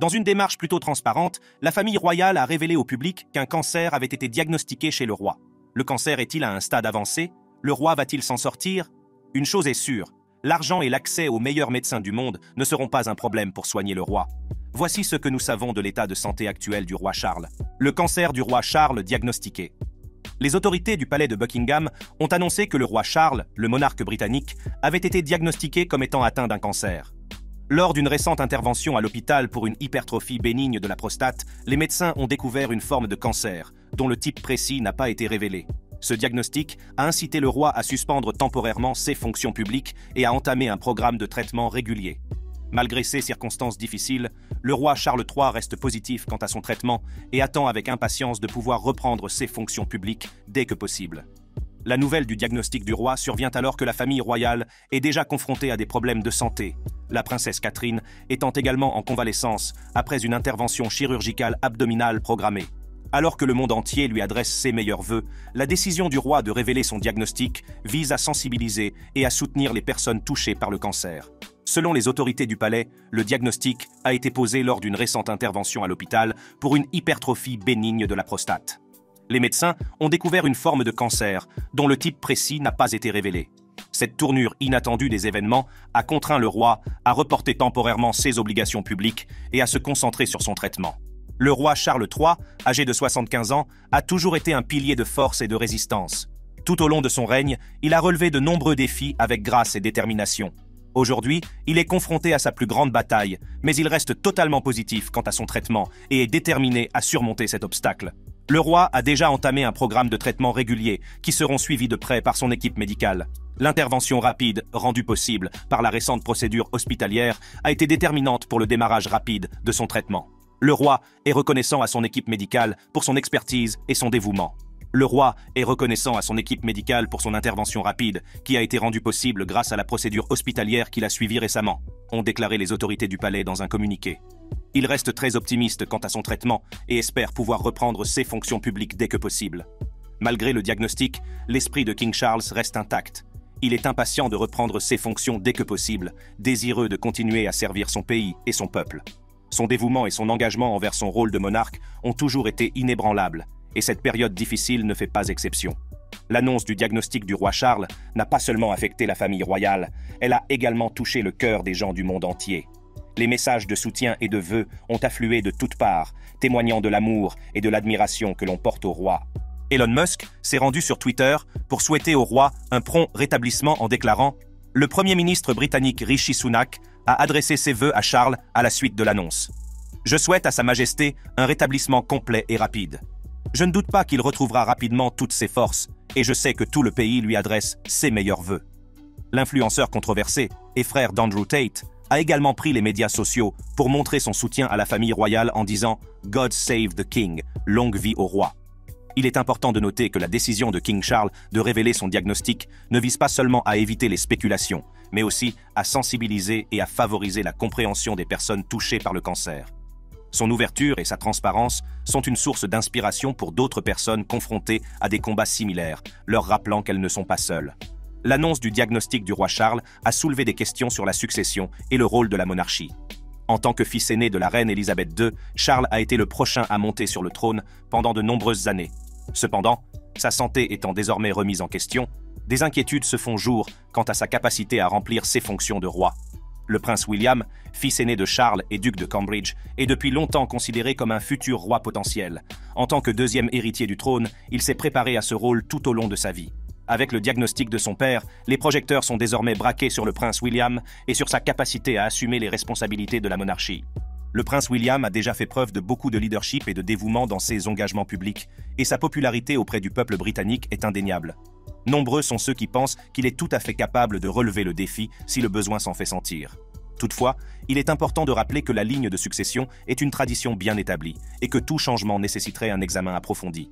Dans une démarche plutôt transparente, la famille royale a révélé au public qu'un cancer avait été diagnostiqué chez le roi. Le cancer est-il à un stade avancé? Le roi va-t-il s'en sortir? Une chose est sûre, l'argent et l'accès aux meilleurs médecins du monde ne seront pas un problème pour soigner le roi. Voici ce que nous savons de l'état de santé actuel du roi Charles. Le cancer du roi Charles diagnostiqué. Les autorités du palais de Buckingham ont annoncé que le roi Charles, le monarque britannique, avait été diagnostiqué comme étant atteint d'un cancer. Lors d'une récente intervention à l'hôpital pour une hypertrophie bénigne de la prostate, les médecins ont découvert une forme de cancer, dont le type précis n'a pas été révélé. Ce diagnostic a incité le roi à suspendre temporairement ses fonctions publiques et à entamer un programme de traitement régulier. Malgré ces circonstances difficiles, le roi Charles III reste positif quant à son traitement et attend avec impatience de pouvoir reprendre ses fonctions publiques dès que possible. La nouvelle du diagnostic du roi survient alors que la famille royale est déjà confrontée à des problèmes de santé, la princesse Catherine étant également en convalescence après une intervention chirurgicale abdominale programmée. Alors que le monde entier lui adresse ses meilleurs vœux, la décision du roi de révéler son diagnostic vise à sensibiliser et à soutenir les personnes touchées par le cancer. Selon les autorités du palais, le diagnostic a été posé lors d'une récente intervention à l'hôpital pour une hypertrophie bénigne de la prostate. Les médecins ont découvert une forme de cancer dont le type précis n'a pas été révélé. Cette tournure inattendue des événements a contraint le roi à reporter temporairement ses obligations publiques et à se concentrer sur son traitement. Le roi Charles III, âgé de 75 ans, a toujours été un pilier de force et de résistance. Tout au long de son règne, il a relevé de nombreux défis avec grâce et détermination. Aujourd'hui, il est confronté à sa plus grande bataille, mais il reste totalement positif quant à son traitement et est déterminé à surmonter cet obstacle. Le roi a déjà entamé un programme de traitement régulier qui seront suivis de près par son équipe médicale. L'intervention rapide, rendue possible par la récente procédure hospitalière, a été déterminante pour le démarrage rapide de son traitement. Le roi est reconnaissant à son équipe médicale pour son expertise et son dévouement. Le roi est reconnaissant à son équipe médicale pour son intervention rapide, qui a été rendue possible grâce à la procédure hospitalière qu'il a suivie récemment, ont déclaré les autorités du palais dans un communiqué. Il reste très optimiste quant à son traitement et espère pouvoir reprendre ses fonctions publiques dès que possible. Malgré le diagnostic, l'esprit de King Charles reste intact. Il est impatient de reprendre ses fonctions dès que possible, désireux de continuer à servir son pays et son peuple. Son dévouement et son engagement envers son rôle de monarque ont toujours été inébranlables, et cette période difficile ne fait pas exception. L'annonce du diagnostic du roi Charles n'a pas seulement affecté la famille royale, elle a également touché le cœur des gens du monde entier. Les messages de soutien et de vœux ont afflué de toutes parts, témoignant de l'amour et de l'admiration que l'on porte au roi. Elon Musk s'est rendu sur Twitter pour souhaiter au roi un prompt rétablissement en déclarant « Le Premier ministre britannique Rishi Sunak a adressé ses vœux à Charles à la suite de l'annonce. Je souhaite à Sa Majesté un rétablissement complet et rapide. Je ne doute pas qu'il retrouvera rapidement toutes ses forces, et je sais que tout le pays lui adresse ses meilleurs vœux. » L'influenceur controversé et frère d'Andrew Tate a également pris les médias sociaux pour montrer son soutien à la famille royale en disant « God save the King, longue vie au roi ». Il est important de noter que la décision de King Charles de révéler son diagnostic ne vise pas seulement à éviter les spéculations, mais aussi à sensibiliser et à favoriser la compréhension des personnes touchées par le cancer. Son ouverture et sa transparence sont une source d'inspiration pour d'autres personnes confrontées à des combats similaires, leur rappelant qu'elles ne sont pas seules. L'annonce du diagnostic du roi Charles a soulevé des questions sur la succession et le rôle de la monarchie. En tant que fils aîné de la reine Élisabeth II, Charles a été le prochain à monter sur le trône pendant de nombreuses années. Cependant, sa santé étant désormais remise en question, des inquiétudes se font jour quant à sa capacité à remplir ses fonctions de roi. Le prince William, fils aîné de Charles et duc de Cambridge, est depuis longtemps considéré comme un futur roi potentiel. En tant que deuxième héritier du trône, il s'est préparé à ce rôle tout au long de sa vie. Avec le diagnostic de son père, les projecteurs sont désormais braqués sur le prince William et sur sa capacité à assumer les responsabilités de la monarchie. Le prince William a déjà fait preuve de beaucoup de leadership et de dévouement dans ses engagements publics, et sa popularité auprès du peuple britannique est indéniable. Nombreux sont ceux qui pensent qu'il est tout à fait capable de relever le défi si le besoin s'en fait sentir. Toutefois, il est important de rappeler que la ligne de succession est une tradition bien établie et que tout changement nécessiterait un examen approfondi.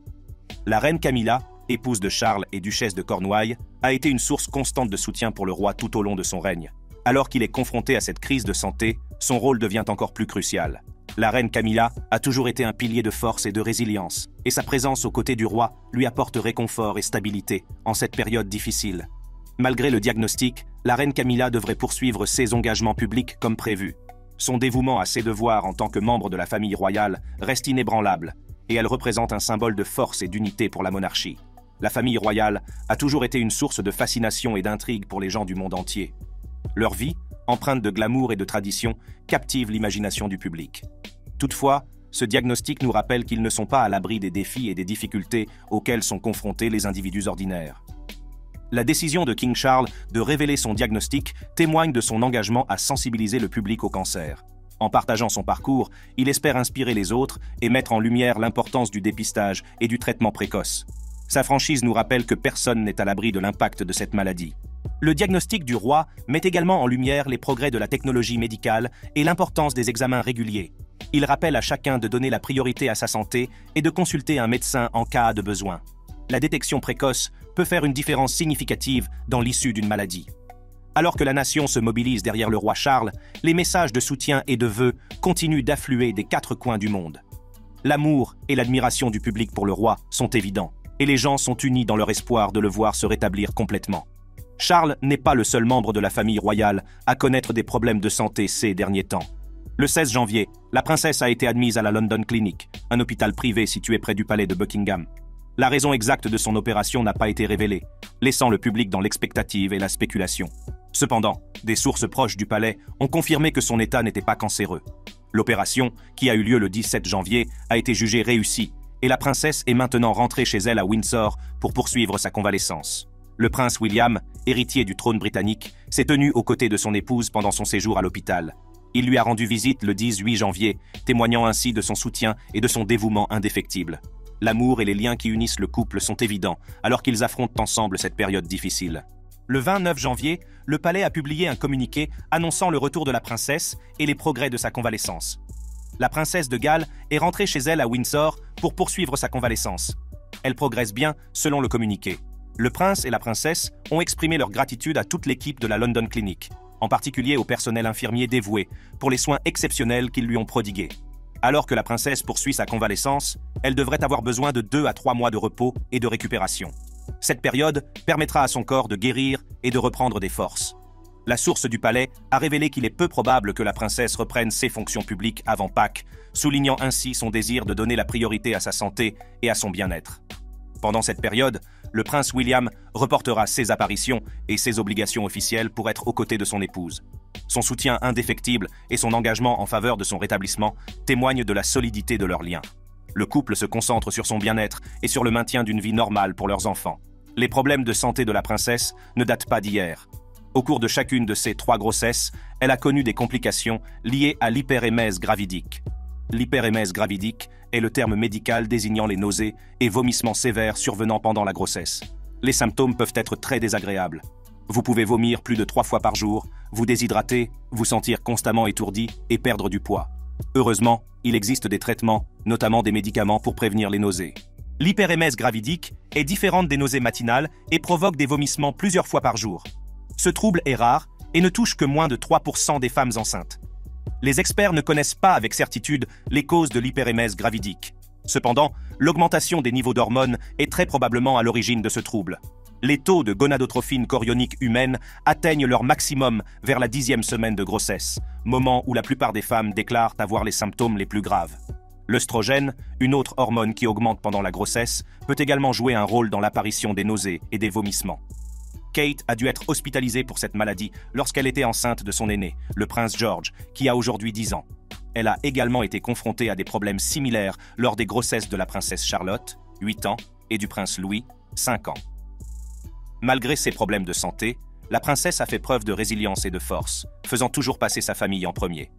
La reine Camilla, épouse de Charles et duchesse de Cornouailles, a été une source constante de soutien pour le roi tout au long de son règne. Alors qu'il est confronté à cette crise de santé, son rôle devient encore plus crucial. La reine Camilla a toujours été un pilier de force et de résilience, et sa présence aux côtés du roi lui apporte réconfort et stabilité en cette période difficile. Malgré le diagnostic, la reine Camilla devrait poursuivre ses engagements publics comme prévu. Son dévouement à ses devoirs en tant que membre de la famille royale reste inébranlable, et elle représente un symbole de force et d'unité pour la monarchie. La famille royale a toujours été une source de fascination et d'intrigue pour les gens du monde entier. Leur vie, empreinte de glamour et de tradition, captive l'imagination du public. Toutefois, ce diagnostic nous rappelle qu'ils ne sont pas à l'abri des défis et des difficultés auxquels sont confrontés les individus ordinaires. La décision de King Charles de révéler son diagnostic témoigne de son engagement à sensibiliser le public au cancer. En partageant son parcours, il espère inspirer les autres et mettre en lumière l'importance du dépistage et du traitement précoce. Sa franchise nous rappelle que personne n'est à l'abri de l'impact de cette maladie. Le diagnostic du roi met également en lumière les progrès de la technologie médicale et l'importance des examens réguliers. Il rappelle à chacun de donner la priorité à sa santé et de consulter un médecin en cas de besoin. La détection précoce peut faire une différence significative dans l'issue d'une maladie. Alors que la nation se mobilise derrière le roi Charles, les messages de soutien et de vœux continuent d'affluer des quatre coins du monde. L'amour et l'admiration du public pour le roi sont évidents, et les gens sont unis dans leur espoir de le voir se rétablir complètement. Charles n'est pas le seul membre de la famille royale à connaître des problèmes de santé ces derniers temps. Le 16 janvier, la princesse a été admise à la London Clinic, un hôpital privé situé près du palais de Buckingham. La raison exacte de son opération n'a pas été révélée, laissant le public dans l'expectative et la spéculation. Cependant, des sources proches du palais ont confirmé que son état n'était pas cancéreux. L'opération, qui a eu lieu le 17 janvier, a été jugée réussie, et la princesse est maintenant rentrée chez elle à Windsor pour poursuivre sa convalescence. Le prince William, héritier du trône britannique, s'est tenu aux côtés de son épouse pendant son séjour à l'hôpital. Il lui a rendu visite le 18 janvier, témoignant ainsi de son soutien et de son dévouement indéfectible. L'amour et les liens qui unissent le couple sont évidents, alors qu'ils affrontent ensemble cette période difficile. Le 29 janvier, le palais a publié un communiqué annonçant le retour de la princesse et les progrès de sa convalescence. La princesse de Galles est rentrée chez elle à Windsor pour poursuivre sa convalescence. Elle progresse bien, selon le communiqué. Le prince et la princesse ont exprimé leur gratitude à toute l'équipe de la London Clinic, en particulier au personnel infirmier dévoué, pour les soins exceptionnels qu'ils lui ont prodigués. Alors que la princesse poursuit sa convalescence, elle devrait avoir besoin de 2 à 3 mois de repos et de récupération. Cette période permettra à son corps de guérir et de reprendre des forces. La source du palais a révélé qu'il est peu probable que la princesse reprenne ses fonctions publiques avant Pâques, soulignant ainsi son désir de donner la priorité à sa santé et à son bien-être. Pendant cette période, le prince William reportera ses apparitions et ses obligations officielles pour être aux côtés de son épouse. Son soutien indéfectible et son engagement en faveur de son rétablissement témoignent de la solidité de leurs liens. Le couple se concentre sur son bien-être et sur le maintien d'une vie normale pour leurs enfants. Les problèmes de santé de la princesse ne datent pas d'hier. Au cours de chacune de ses 3 grossesses, elle a connu des complications liées à l'hyperémèse gravidique. L'hyperémèse gravidique est le terme médical désignant les nausées et vomissements sévères survenant pendant la grossesse. Les symptômes peuvent être très désagréables. Vous pouvez vomir plus de 3 fois par jour, vous déshydrater, vous sentir constamment étourdi et perdre du poids. Heureusement, il existe des traitements, notamment des médicaments pour prévenir les nausées. L'hyperémèse gravidique est différente des nausées matinales et provoque des vomissements plusieurs fois par jour. Ce trouble est rare et ne touche que moins de 3% des femmes enceintes. Les experts ne connaissent pas avec certitude les causes de l'hyperémèse gravidique. Cependant, l'augmentation des niveaux d'hormones est très probablement à l'origine de ce trouble. Les taux de gonadotrophine chorionique humaine atteignent leur maximum vers la 10e semaine de grossesse, moment où la plupart des femmes déclarent avoir les symptômes les plus graves. L'œstrogène, une autre hormone qui augmente pendant la grossesse, peut également jouer un rôle dans l'apparition des nausées et des vomissements. Kate a dû être hospitalisée pour cette maladie lorsqu'elle était enceinte de son aîné, le prince George, qui a aujourd'hui 10 ans. Elle a également été confrontée à des problèmes similaires lors des grossesses de la princesse Charlotte, 8 ans, et du prince Louis, 5 ans. Malgré ses problèmes de santé, la princesse a fait preuve de résilience et de force, faisant toujours passer sa famille en premier.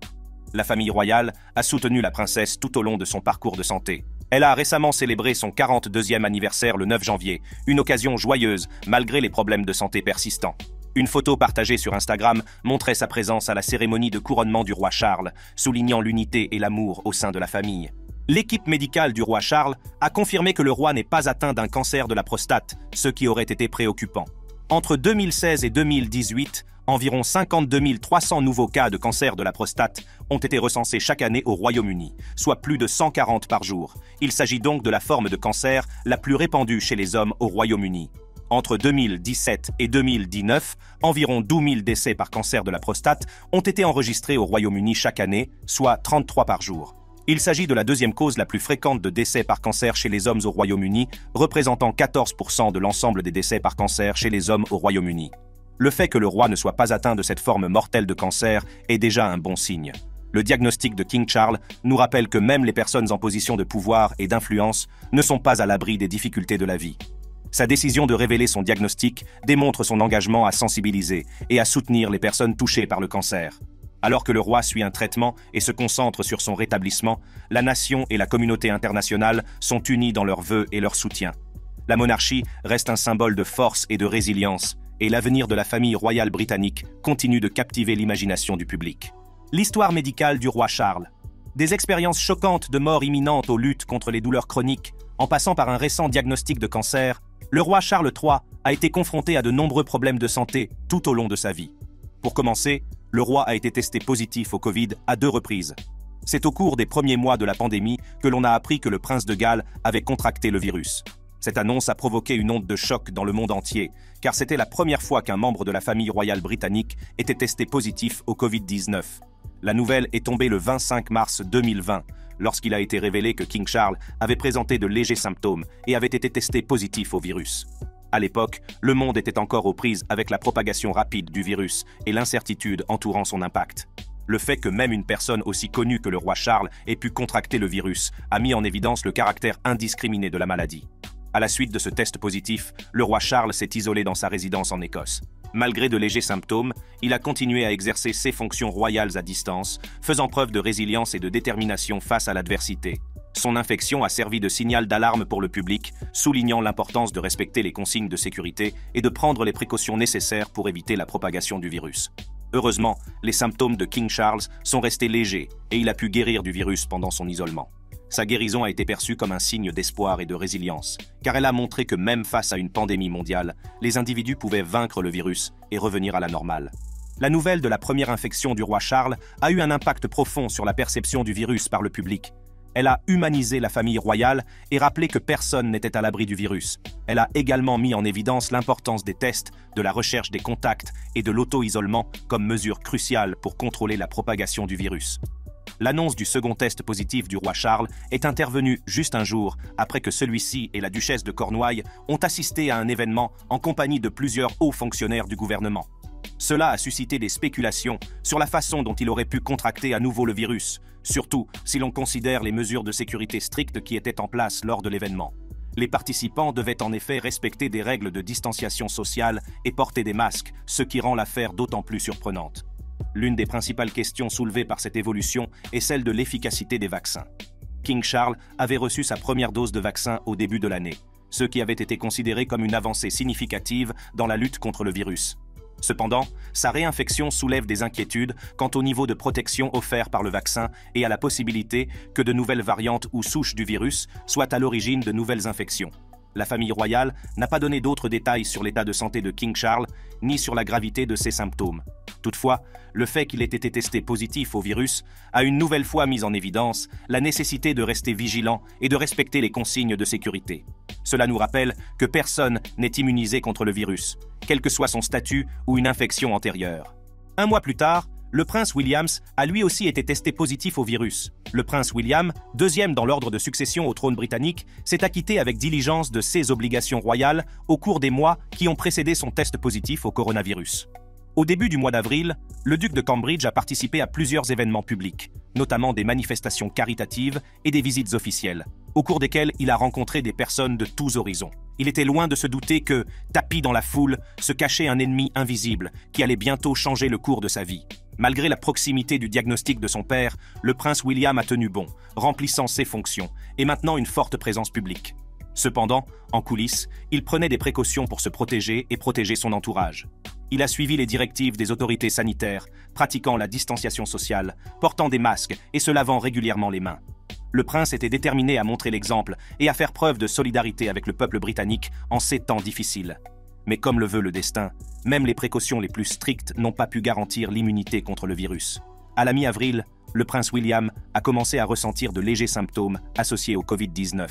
La famille royale a soutenu la princesse tout au long de son parcours de santé. Elle a récemment célébré son 42e anniversaire le 9 janvier, une occasion joyeuse malgré les problèmes de santé persistants. Une photo partagée sur Instagram montrait sa présence à la cérémonie de couronnement du roi Charles, soulignant l'unité et l'amour au sein de la famille. L'équipe médicale du roi Charles a confirmé que le roi n'est pas atteint d'un cancer de la prostate, ce qui aurait été préoccupant. Entre 2016 et 2018, environ 52 300 nouveaux cas de cancer de la prostate ont été recensés chaque année au Royaume-Uni, soit plus de 140 par jour. Il s'agit donc de la forme de cancer la plus répandue chez les hommes au Royaume-Uni. Entre 2017 et 2019, environ 12 000 décès par cancer de la prostate ont été enregistrés au Royaume-Uni chaque année, soit 33 par jour. Il s'agit de la deuxième cause la plus fréquente de décès par cancer chez les hommes au Royaume-Uni, représentant 14% de l'ensemble des décès par cancer chez les hommes au Royaume-Uni. Le fait que le roi ne soit pas atteint de cette forme mortelle de cancer est déjà un bon signe. Le diagnostic de King Charles nous rappelle que même les personnes en position de pouvoir et d'influence ne sont pas à l'abri des difficultés de la vie. Sa décision de révéler son diagnostic démontre son engagement à sensibiliser et à soutenir les personnes touchées par le cancer. Alors que le roi suit un traitement et se concentre sur son rétablissement, la nation et la communauté internationale sont unies dans leurs vœux et leur soutien. La monarchie reste un symbole de force et de résilience, et l'avenir de la famille royale britannique continue de captiver l'imagination du public. L'histoire médicale du roi Charles. Des expériences choquantes de mort imminente aux luttes contre les douleurs chroniques, en passant par un récent diagnostic de cancer, le roi Charles III a été confronté à de nombreux problèmes de santé tout au long de sa vie. Pour commencer, le roi a été testé positif au Covid à 2 reprises. C'est au cours des premiers mois de la pandémie que l'on a appris que le prince de Galles avait contracté le virus. Cette annonce a provoqué une onde de choc dans le monde entier, car c'était la première fois qu'un membre de la famille royale britannique était testé positif au Covid-19. La nouvelle est tombée le 25 mars 2020, lorsqu'il a été révélé que King Charles avait présenté de légers symptômes et avait été testé positif au virus. À l'époque, le monde était encore aux prises avec la propagation rapide du virus et l'incertitude entourant son impact. Le fait que même une personne aussi connue que le roi Charles ait pu contracter le virus a mis en évidence le caractère indiscriminé de la maladie. À la suite de ce test positif, le roi Charles s'est isolé dans sa résidence en Écosse. Malgré de légers symptômes, il a continué à exercer ses fonctions royales à distance, faisant preuve de résilience et de détermination face à l'adversité. Son infection a servi de signal d'alarme pour le public, soulignant l'importance de respecter les consignes de sécurité et de prendre les précautions nécessaires pour éviter la propagation du virus. Heureusement, les symptômes de King Charles sont restés légers et il a pu guérir du virus pendant son isolement. Sa guérison a été perçue comme un signe d'espoir et de résilience, car elle a montré que même face à une pandémie mondiale, les individus pouvaient vaincre le virus et revenir à la normale. La nouvelle de la première infection du roi Charles a eu un impact profond sur la perception du virus par le public. Elle a humanisé la famille royale et rappelé que personne n'était à l'abri du virus. Elle a également mis en évidence l'importance des tests, de la recherche des contacts et de l'auto-isolement comme mesure cruciale pour contrôler la propagation du virus. L'annonce du second test positif du roi Charles est intervenue juste un jour après que celui-ci et la duchesse de Cornouailles ont assisté à un événement en compagnie de plusieurs hauts fonctionnaires du gouvernement. Cela a suscité des spéculations sur la façon dont il aurait pu contracter à nouveau le virus, surtout si l'on considère les mesures de sécurité strictes qui étaient en place lors de l'événement. Les participants devaient en effet respecter des règles de distanciation sociale et porter des masques, ce qui rend l'affaire d'autant plus surprenante. L'une des principales questions soulevées par cette évolution est celle de l'efficacité des vaccins. King Charles avait reçu sa première dose de vaccin au début de l'année, ce qui avait été considéré comme une avancée significative dans la lutte contre le virus. Cependant, sa réinfection soulève des inquiétudes quant au niveau de protection offert par le vaccin et à la possibilité que de nouvelles variantes ou souches du virus soient à l'origine de nouvelles infections. La famille royale n'a pas donné d'autres détails sur l'état de santé de King Charles, ni sur la gravité de ses symptômes. Toutefois, le fait qu'il ait été testé positif au virus a une nouvelle fois mis en évidence la nécessité de rester vigilant et de respecter les consignes de sécurité. Cela nous rappelle que personne n'est immunisé contre le virus, quel que soit son statut ou une infection antérieure. Un mois plus tard, le prince William a lui aussi été testé positif au virus. Le prince William, deuxième dans l'ordre de succession au trône britannique, s'est acquitté avec diligence de ses obligations royales au cours des mois qui ont précédé son test positif au coronavirus. Au début du mois d'avril, le duc de Cambridge a participé à plusieurs événements publics, notamment des manifestations caritatives et des visites officielles, au cours desquelles il a rencontré des personnes de tous horizons. Il était loin de se douter que, tapi dans la foule, se cachait un ennemi invisible qui allait bientôt changer le cours de sa vie. Malgré la proximité du diagnostic de son père, le prince William a tenu bon, remplissant ses fonctions, et maintenant une forte présence publique. Cependant, en coulisses, il prenait des précautions pour se protéger et protéger son entourage. Il a suivi les directives des autorités sanitaires, pratiquant la distanciation sociale, portant des masques et se lavant régulièrement les mains. Le prince était déterminé à montrer l'exemple et à faire preuve de solidarité avec le peuple britannique en ces temps difficiles. Mais comme le veut le destin, même les précautions les plus strictes n'ont pas pu garantir l'immunité contre le virus. À la mi-avril, le prince William a commencé à ressentir de légers symptômes associés au Covid-19.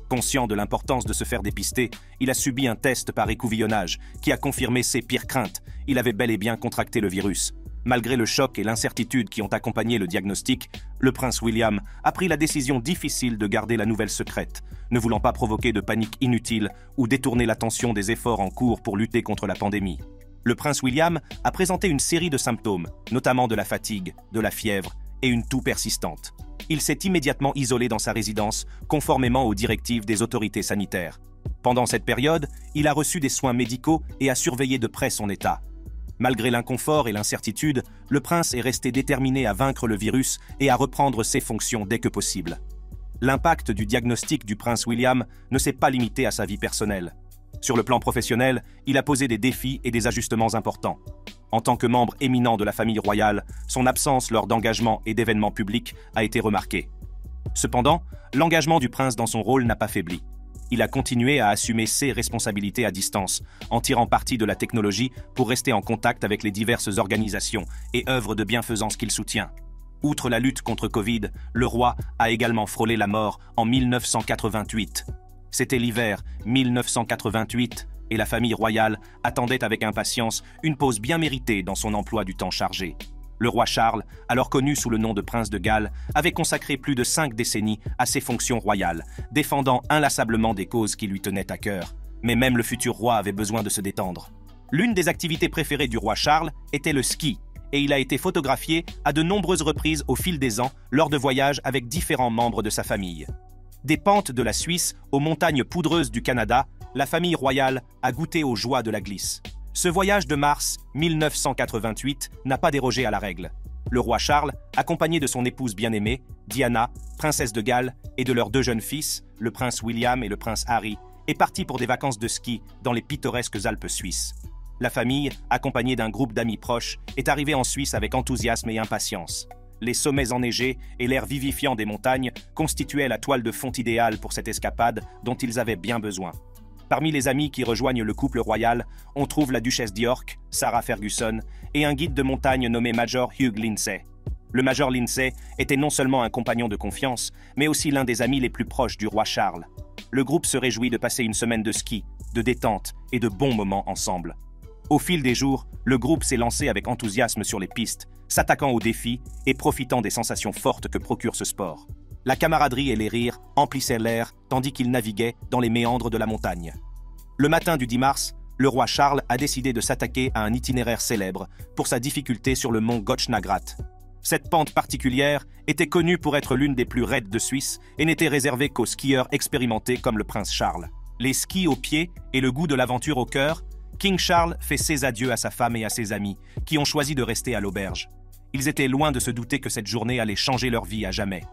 Conscient de l'importance de se faire dépister, il a subi un test par écouvillonnage qui a confirmé ses pires craintes. Il avait bel et bien contracté le virus. Malgré le choc et l'incertitude qui ont accompagné le diagnostic, le prince William a pris la décision difficile de garder la nouvelle secrète, ne voulant pas provoquer de panique inutile ou détourner l'attention des efforts en cours pour lutter contre la pandémie. Le prince William a présenté une série de symptômes, notamment de la fatigue, de la fièvre et une toux persistante. Il s'est immédiatement isolé dans sa résidence, conformément aux directives des autorités sanitaires. Pendant cette période, il a reçu des soins médicaux et a surveillé de près son état. Malgré l'inconfort et l'incertitude, le prince est resté déterminé à vaincre le virus et à reprendre ses fonctions dès que possible. L'impact du diagnostic du prince William ne s'est pas limité à sa vie personnelle. Sur le plan professionnel, il a posé des défis et des ajustements importants. En tant que membre éminent de la famille royale, son absence lors d'engagements et d'événements publics a été remarquée. Cependant, l'engagement du prince dans son rôle n'a pas faibli. Il a continué à assumer ses responsabilités à distance, en tirant parti de la technologie pour rester en contact avec les diverses organisations et œuvres de bienfaisance qu'il soutient. Outre la lutte contre Covid, le roi a également frôlé la mort en 1988. C'était l'hiver 1988 et la famille royale attendait avec impatience une pause bien méritée dans son emploi du temps chargé. Le roi Charles, alors connu sous le nom de prince de Galles, avait consacré plus de 5 décennies à ses fonctions royales, défendant inlassablement des causes qui lui tenaient à cœur. Mais même le futur roi avait besoin de se détendre. L'une des activités préférées du roi Charles était le ski, et il a été photographié à de nombreuses reprises au fil des ans lors de voyages avec différents membres de sa famille. Des pentes de la Suisse aux montagnes poudreuses du Canada, la famille royale a goûté aux joies de la glisse. Ce voyage de mars 1988 n'a pas dérogé à la règle. Le roi Charles, accompagné de son épouse bien-aimée, Diana, princesse de Galles, et de leurs 2 jeunes fils, le prince William et le prince Harry, est parti pour des vacances de ski dans les pittoresques Alpes suisses. La famille, accompagnée d'un groupe d'amis proches, est arrivée en Suisse avec enthousiasme et impatience. Les sommets enneigés et l'air vivifiant des montagnes constituaient la toile de fond idéale pour cette escapade dont ils avaient bien besoin. Parmi les amis qui rejoignent le couple royal, on trouve la duchesse d'York, Sarah Ferguson, et un guide de montagne nommé Major Hugh Lindsay. Le Major Lindsay était non seulement un compagnon de confiance, mais aussi l'un des amis les plus proches du roi Charles. Le groupe se réjouit de passer une semaine de ski, de détente et de bons moments ensemble. Au fil des jours, le groupe s'est lancé avec enthousiasme sur les pistes, s'attaquant aux défis et profitant des sensations fortes que procure ce sport. La camaraderie et les rires emplissaient l'air tandis qu'ils naviguaient dans les méandres de la montagne. Le matin du 10 mars, le roi Charles a décidé de s'attaquer à un itinéraire célèbre pour sa difficulté sur le mont Gotchnagrat. Cette pente particulière était connue pour être l'une des plus raides de Suisse et n'était réservée qu'aux skieurs expérimentés comme le prince Charles. Les skis aux pieds et le goût de l'aventure au cœur, King Charles fait ses adieux à sa femme et à ses amis, qui ont choisi de rester à l'auberge. Ils étaient loin de se douter que cette journée allait changer leur vie à jamais.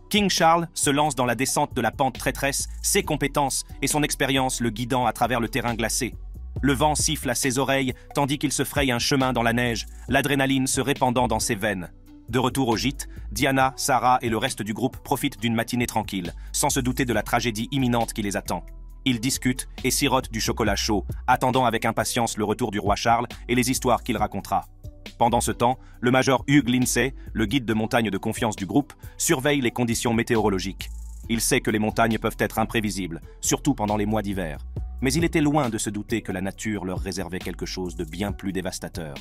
King Charles se lance dans la descente de la pente traîtresse, ses compétences et son expérience le guidant à travers le terrain glacé. Le vent siffle à ses oreilles tandis qu'il se fraye un chemin dans la neige, l'adrénaline se répandant dans ses veines. De retour au gîte, Diana, Sarah et le reste du groupe profitent d'une matinée tranquille, sans se douter de la tragédie imminente qui les attend. Ils discutent et sirotent du chocolat chaud, attendant avec impatience le retour du roi Charles et les histoires qu'il racontera. Pendant ce temps, le major Hugh Lindsay, le guide de montagne de confiance du groupe, surveille les conditions météorologiques. Il sait que les montagnes peuvent être imprévisibles, surtout pendant les mois d'hiver. Mais il était loin de se douter que la nature leur réservait quelque chose de bien plus dévastateur.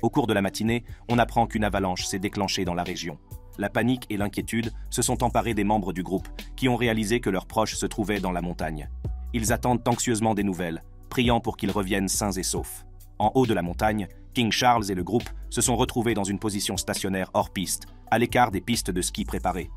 Au cours de la matinée, on apprend qu'une avalanche s'est déclenchée dans la région. La panique et l'inquiétude se sont emparés des membres du groupe, qui ont réalisé que leurs proches se trouvaient dans la montagne. Ils attendent anxieusement des nouvelles, priant pour qu'ils reviennent sains et saufs. En haut de la montagne, King Charles et le groupe se sont retrouvés dans une position stationnaire hors piste, à l'écart des pistes de ski préparées.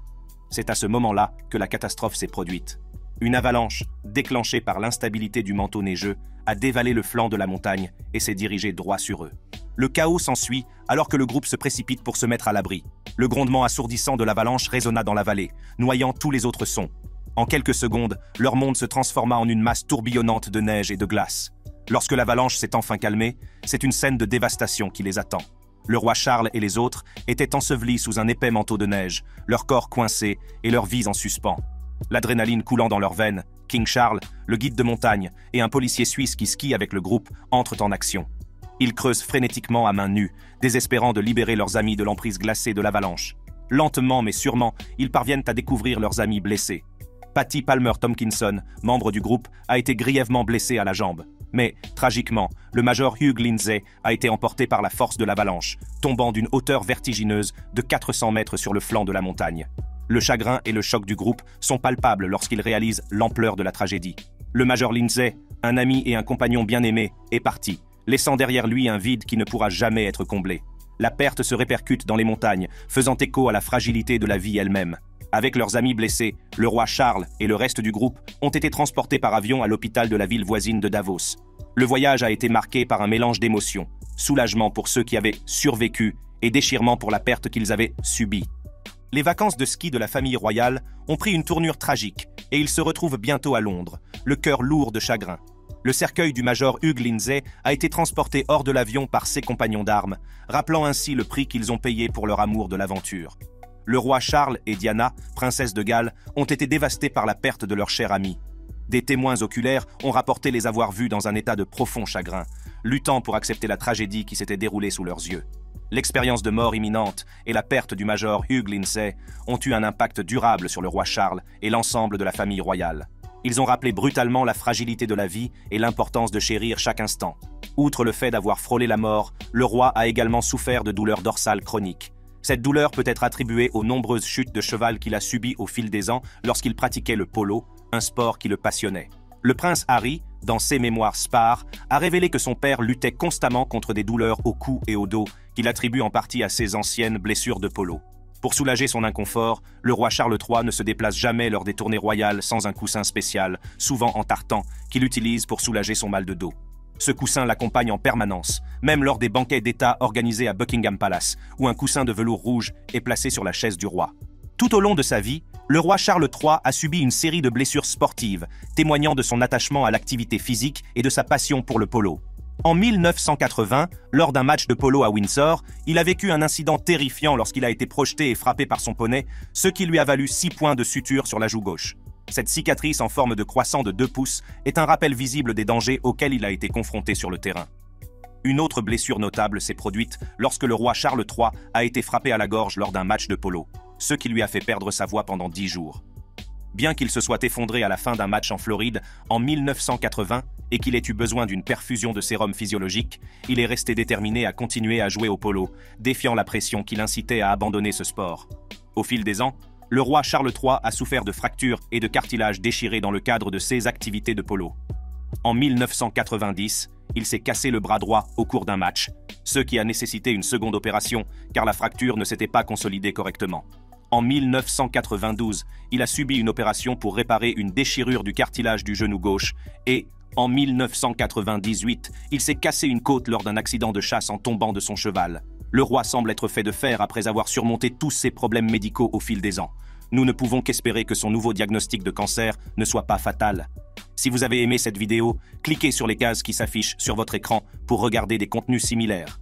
C'est à ce moment-là que la catastrophe s'est produite. Une avalanche, déclenchée par l'instabilité du manteau neigeux, a dévalé le flanc de la montagne et s'est dirigée droit sur eux. Le chaos s'ensuit alors que le groupe se précipite pour se mettre à l'abri. Le grondement assourdissant de l'avalanche résonna dans la vallée, noyant tous les autres sons. En quelques secondes, leur monde se transforma en une masse tourbillonnante de neige et de glace. Lorsque l'avalanche s'est enfin calmée, c'est une scène de dévastation qui les attend. Le roi Charles et les autres étaient ensevelis sous un épais manteau de neige, leurs corps coincés et leurs vies en suspens. L'adrénaline coulant dans leurs veines, King Charles, le guide de montagne et un policier suisse qui skie avec le groupe entrent en action. Ils creusent frénétiquement à main nue, désespérant de libérer leurs amis de l'emprise glacée de l'avalanche. Lentement mais sûrement, ils parviennent à découvrir leurs amis blessés. Patty Palmer Tompkinson, membre du groupe, a été grièvement blessé à la jambe. Mais, tragiquement, le major Hugh Lindsay a été emporté par la force de l'avalanche, tombant d'une hauteur vertigineuse de 400 mètres sur le flanc de la montagne. Le chagrin et le choc du groupe sont palpables lorsqu'ils réalisent l'ampleur de la tragédie. Le major Lindsay, un ami et un compagnon bien-aimé, est parti, laissant derrière lui un vide qui ne pourra jamais être comblé. La perte se répercute dans les montagnes, faisant écho à la fragilité de la vie elle-même. Avec leurs amis blessés, le roi Charles et le reste du groupe ont été transportés par avion à l'hôpital de la ville voisine de Davos. Le voyage a été marqué par un mélange d'émotions, soulagement pour ceux qui avaient survécu et déchirement pour la perte qu'ils avaient subie. Les vacances de ski de la famille royale ont pris une tournure tragique et ils se retrouvent bientôt à Londres, le cœur lourd de chagrin. Le cercueil du major Hugh Lindsay a été transporté hors de l'avion par ses compagnons d'armes, rappelant ainsi le prix qu'ils ont payé pour leur amour de l'aventure. Le roi Charles et Diana, princesse de Galles, ont été dévastés par la perte de leur cher ami. Des témoins oculaires ont rapporté les avoir vus dans un état de profond chagrin, luttant pour accepter la tragédie qui s'était déroulée sous leurs yeux. L'expérience de mort imminente et la perte du major Hugh Lindsay ont eu un impact durable sur le roi Charles et l'ensemble de la famille royale. Ils ont rappelé brutalement la fragilité de la vie et l'importance de chérir chaque instant. Outre le fait d'avoir frôlé la mort, le roi a également souffert de douleurs dorsales chroniques. Cette douleur peut être attribuée aux nombreuses chutes de cheval qu'il a subies au fil des ans lorsqu'il pratiquait le polo, un sport qui le passionnait. Le prince Harry, dans ses mémoires Spare, a révélé que son père luttait constamment contre des douleurs au cou et au dos qu'il attribue en partie à ses anciennes blessures de polo. Pour soulager son inconfort, le roi Charles III ne se déplace jamais lors des tournées royales sans un coussin spécial, souvent en tartan, qu'il utilise pour soulager son mal de dos. Ce coussin l'accompagne en permanence, même lors des banquets d'État organisés à Buckingham Palace, où un coussin de velours rouge est placé sur la chaise du roi. Tout au long de sa vie, le roi Charles III a subi une série de blessures sportives, témoignant de son attachement à l'activité physique et de sa passion pour le polo. En 1980, lors d'un match de polo à Windsor, il a vécu un incident terrifiant lorsqu'il a été projeté et frappé par son poney, ce qui lui a valu 6 points de suture sur la joue gauche. Cette cicatrice en forme de croissant de 2 pouces est un rappel visible des dangers auxquels il a été confronté sur le terrain. Une autre blessure notable s'est produite lorsque le roi Charles III a été frappé à la gorge lors d'un match de polo, ce qui lui a fait perdre sa voix pendant 10 jours. Bien qu'il se soit effondré à la fin d'un match en Floride en 1980 et qu'il ait eu besoin d'une perfusion de sérum physiologique, il est resté déterminé à continuer à jouer au polo, défiant la pression qui l'incitait à abandonner ce sport. Au fil des ans, le roi Charles III a souffert de fractures et de cartilages déchirés dans le cadre de ses activités de polo. En 1990, il s'est cassé le bras droit au cours d'un match, ce qui a nécessité une seconde opération car la fracture ne s'était pas consolidée correctement. En 1992, il a subi une opération pour réparer une déchirure du cartilage du genou gauche et, en 1998, il s'est cassé une côte lors d'un accident de chasse en tombant de son cheval. Le roi semble être fait de fer après avoir surmonté tous ses problèmes médicaux au fil des ans. Nous ne pouvons qu'espérer que son nouveau diagnostic de cancer ne soit pas fatal. Si vous avez aimé cette vidéo, cliquez sur les cases qui s'affichent sur votre écran pour regarder des contenus similaires.